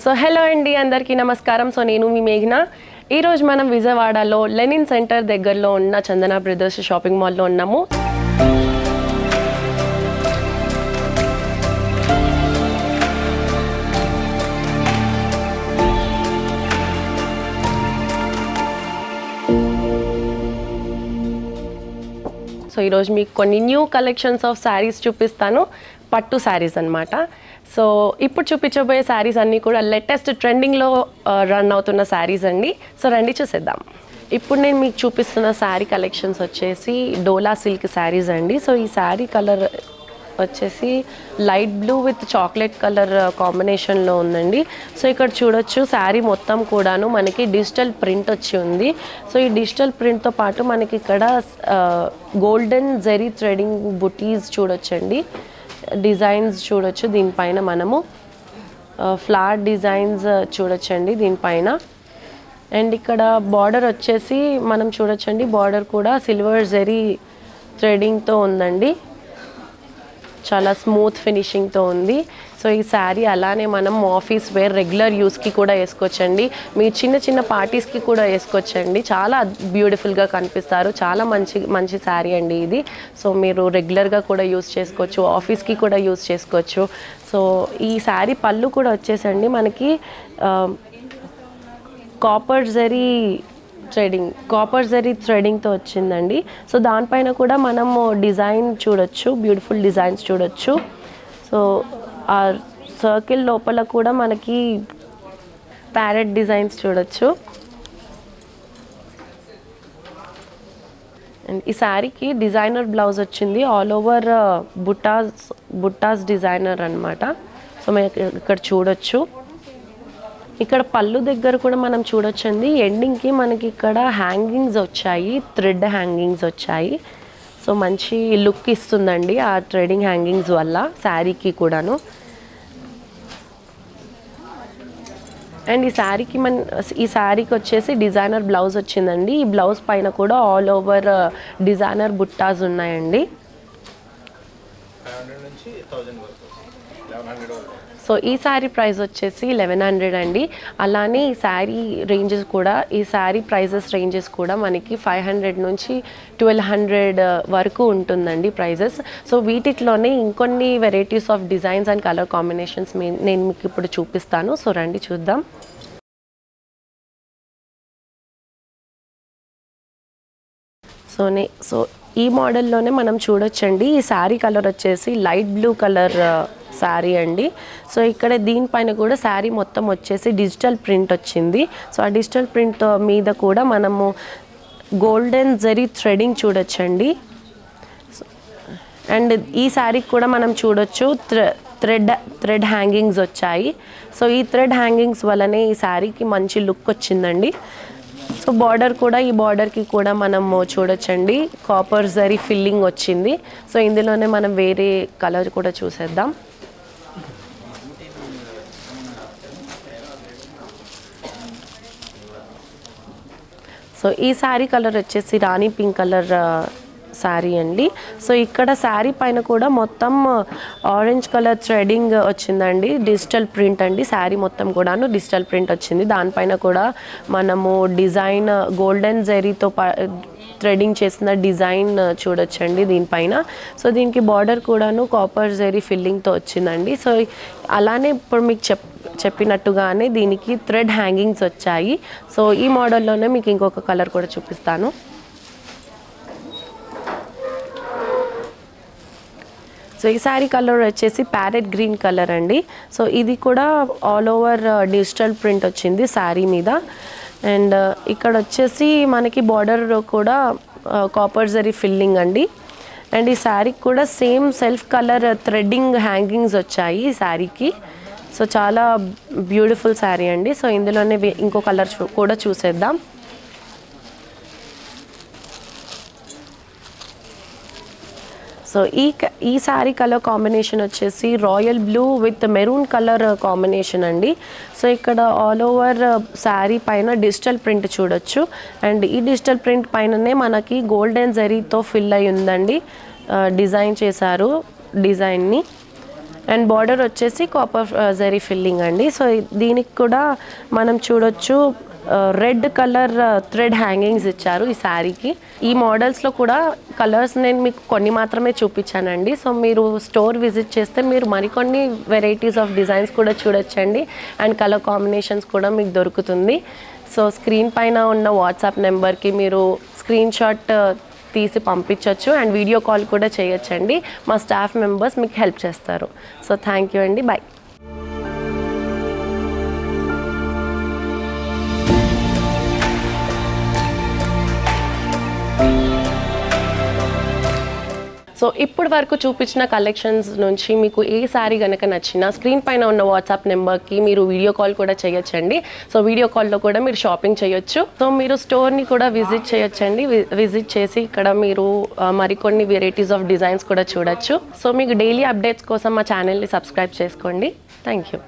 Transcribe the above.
So hello అండి, అందరికీ నమస్కారం. సో నేను మీ మేఘన. ఈరోజు మనం విజయవాడలో లెనిన్ సెంటర్ దగ్గరలో ఉన్న చందన బ్రదర్స్ షాపింగ్ మాల్లో ఉన్నాము. సో ఈరోజు మీకు కొన్ని న్యూ కలెక్షన్స్ ఆఫ్ శారీస్ చూపిస్తాను, పట్టు శారీస్ అనమాట. సో ఇప్పుడు చూపించబోయే శారీస్ అన్నీ కూడా లేటెస్ట్ ట్రెండింగ్లో రన్ అవుతున్న శారీస్ అండి. సో రండి చూసేద్దాం. ఇప్పుడు నేను మీకు చూపిస్తున్న శారీ కలెక్షన్స్ వచ్చేసి డోలా సిల్క్ శారీస్ అండి. సో ఈ శారీ కలర్ వచ్చేసి light blue with chocolate colour కాంబినేషన్లో ఉందండి. సో ఇక్కడ చూడొచ్చు శారీ మొత్తం కూడాను మనకి డిజిటల్ ప్రింట్ వచ్చి ఉంది. సో ఈ డిజిటల్ ప్రింట్తో పాటు మనకి ఇక్కడ గోల్డెన్ జెరీ థ్రెడింగ్ బుటీస్ చూడొచ్చండి, డిజైన్స్ చూడొచ్చు. దీనిపైన మనము ఫ్లవర్ డిజైన్స్ చూడొచ్చండి దీనిపైన. అండ్ ఇక్కడ బార్డర్ వచ్చేసి మనం చూడొచ్చండి, బార్డర్ కూడా సిల్వర్ జెరీ థ్రెడింగ్తో ఉందండి, చాలా స్మూత్ ఫినిషింగ్తో ఉంది. సో ఈ శారీ అలానే మనం ఆఫీస్ వేర్ రెగ్యులర్ యూస్కి కూడా వేసుకోవచ్చండి, మీ చిన్న చిన్న పార్టీస్కి కూడా వేసుకోవచ్చండి. చాలా బ్యూటిఫుల్గా కనిపిస్తారు. చాలా మంచి శారీ అండి ఇది. సో మీరు రెగ్యులర్గా కూడా యూస్ చేసుకోవచ్చు, ఆఫీస్కి కూడా యూస్ చేసుకోవచ్చు. సో ఈ శారీ పళ్ళు కూడా వచ్చేసండి మనకి కాపర్ జరీ థ్రెడింగ్తో వచ్చిందండి. సో దానిపైన కూడా మనము డిజైన్ చూడొచ్చు, బ్యూటిఫుల్ డిజైన్స్ చూడొచ్చు. సో ఆ సర్కిల్ లోపల కూడా మనకి ప్యారెట్ డిజైన్స్ చూడొచ్చు. అండ్ ఈ శారీకి డిజైనర్ బ్లౌజ్ వచ్చింది, ఆల్ ఓవర్ బుట్టాస్ డిజైనర్ అనమాట. సో మేము ఇక్కడ చూడొచ్చు. ఇక్కడ పళ్ళు దగ్గర కూడా మనం చూడొచ్చండి, ఎండింగ్కి మనకి ఇక్కడ హ్యాంగింగ్స్ వచ్చాయి, థ్రెడ్ హ్యాంగింగ్స్ వచ్చాయి. సో మంచి లుక్ ఇస్తుందండి ఆ థ్రెడింగ్ హ్యాంగింగ్స్ వల్ల శారీకి కూడాను. అండ్ ఈ శారీకి వచ్చేసి డిజైనర్ బ్లౌజ్ వచ్చిందండి. ఈ బ్లౌజ్ పైన కూడా ఆల్ ఓవర్ డిజైనర్ బుట్టాస్ ఉన్నాయండి. సో ఈ శారీ ప్రైస్ వచ్చేసి 1100 అండి. అలానే ఈ శారీ రేంజెస్ కూడా, ఈ శారీ ప్రైజెస్ రేంజెస్ కూడా మనకి 500 నుంచి 1200 వరకు ఉంటుందండి ప్రైజెస్. సో వీటిలోనే ఇంకొన్ని varieties of designs and colour combinations నేను మీకు ఇప్పుడు చూపిస్తాను. సో రండి చూద్దాం. సో ఈ మోడల్లోనే మనం చూడొచ్చండి. ఈ శారీ కలర్ వచ్చేసి లైట్ బ్లూ కలర్ శారీ అండి. సో ఇక్కడ దీనిపైన కూడా శారీ మొత్తం వచ్చేసి డిజిటల్ ప్రింట్ వచ్చింది. సో ఆ డిజిటల్ ప్రింట్ మీద కూడా మనము గోల్డెన్ జరీ థ్రెడింగ్ చూడొచ్చండి. అండ్ ఈ శారీకి కూడా మనం చూడొచ్చు థ్రెడ్ హ్యాంగింగ్స్ వచ్చాయి. సో ఈ థ్రెడ్ హ్యాంగింగ్స్ వల్లనే ఈ శారీకి మంచి లుక్ వచ్చిందండి. సో బార్డర్ కూడా, ఈ బార్డర్కి కూడా మనము చూడొచ్చండి కాపర్ జరీ ఫిల్లింగ్ వచ్చింది. సో ఇందులోనే మనం వేరే కలర్ కూడా చూసేద్దాం. సో ఈ శారీ కలర్ వచ్చేసి రాణి పింక్ కలర్ శారీ అండి. సో ఇక్కడ శారీ పైన కూడా మొత్తం ఆరెంజ్ కలర్ థ్రెడింగ్ వచ్చిందండి, డిజిటల్ ప్రింట్ అండి. శారీ మొత్తం కూడాను డిజిటల్ ప్రింట్ వచ్చింది. దానిపైన కూడా మనము డిజైన్ గోల్డెన్ జరీతో థ్రెడింగ్ చేసిన డిజైన్ చూడొచ్చండి దీనిపైన. సో దీనికి బార్డర్ కూడాను కాపర్ జరీ ఫిల్లింగ్తో వచ్చిందండి. సో అలానే ఇప్పుడు మీకు చెప్పినట్టుగానే దీనికి థ్రెడ్ హ్యాంగింగ్స్ వచ్చాయి. సో ఈ మోడల్లోనే మీకు ఇంకొక కలర్ కూడా చూపిస్తాను. సో ఈ శారీ కలర్ వచ్చేసి ప్యారెట్ గ్రీన్ కలర్ అండి. సో ఇది కూడా ఆల్ ఓవర్ డిజిటల్ ప్రింట్ వచ్చింది శారీ మీద. అండ్ ఇక్కడ వచ్చేసి మనకి బార్డర్ కూడా కాపర్ జరీ ఫిల్లింగ్ అండి. అండ్ ఈ శారీకి కూడా same self colour threading hangings వచ్చాయి ఈ శారీకి. సో చాలా బ్యూటిఫుల్ శారీ అండి. సో ఇందులోనే ఇంకో కలర్ కూడా చూసేద్దాం. సో ఈ శారీ కలర్ కాంబినేషన్ వచ్చేసి royal blue with maroon colour combination అండి. సో ఇక్కడ ఆల్ ఓవర్ శారీ పైన డిజిటల్ ప్రింట్ చూడొచ్చు. అండ్ ఈ డిజిటల్ ప్రింట్ పైననే మనకి గోల్డెన్ జరీతో ఫిల్ అయి ఉందండి, డిజైన్ చేశారు డిజైన్ని. అండ్ బార్డర్ వచ్చేసి కాపర్ జరీ ఫిల్లింగ్ అండి. సో దీనికి కూడా మనం చూడొచ్చు రెడ్ కలర్ థ్రెడ్ హ్యాంగింగ్స్ ఇచ్చారు ఈ శారీకి. ఈ మోడల్స్లో కూడా కలర్స్ నేను మీకు కొన్ని మాత్రమే చూపించానండి. సో మీరు స్టోర్ విజిట్ చేస్తే మీరు మరికొన్ని వెరైటీస్ ఆఫ్ డిజైన్స్ కూడా చూడొచ్చండి. అండ్ కలర్ కాంబినేషన్స్ కూడా మీకు దొరుకుతుంది. సో స్క్రీన్ పైన ఉన్న వాట్సాప్ నెంబర్కి మీరు స్క్రీన్ షాట్ తీసి పంపించవచ్చు అండ్ వీడియో కాల్ కూడా చేయొచ్చండి. మా స్టాఫ్ మెంబర్స్ మీకు హెల్ప్ చేస్తారు. సో థ్యాంక్ యూ అండి. బాయ్. సో ఇప్పటి వరకు చూపించిన కలెక్షన్స్ నుంచి మీకు ఏ శారీ కనుక నచ్చినా స్క్రీన్ పైన ఉన్న వాట్సాప్ నెంబర్కి మీరు వీడియో కాల్ కూడా చేయొచ్చండి. సో వీడియో కాల్లో కూడా మీరు షాపింగ్ చేయొచ్చు. సో మీరు స్టోర్ని కూడా విజిట్ చేయొచ్చండి. విజిట్ చేసి ఇక్కడ మీరు మరికొన్ని వెరైటీస్ ఆఫ్ డిజైన్స్ కూడా చూడొచ్చు. సో మీకు డైలీ అప్డేట్స్ కోసం మా ఛానల్ని సబ్స్క్రైబ్ చేసుకోండి. Thank you.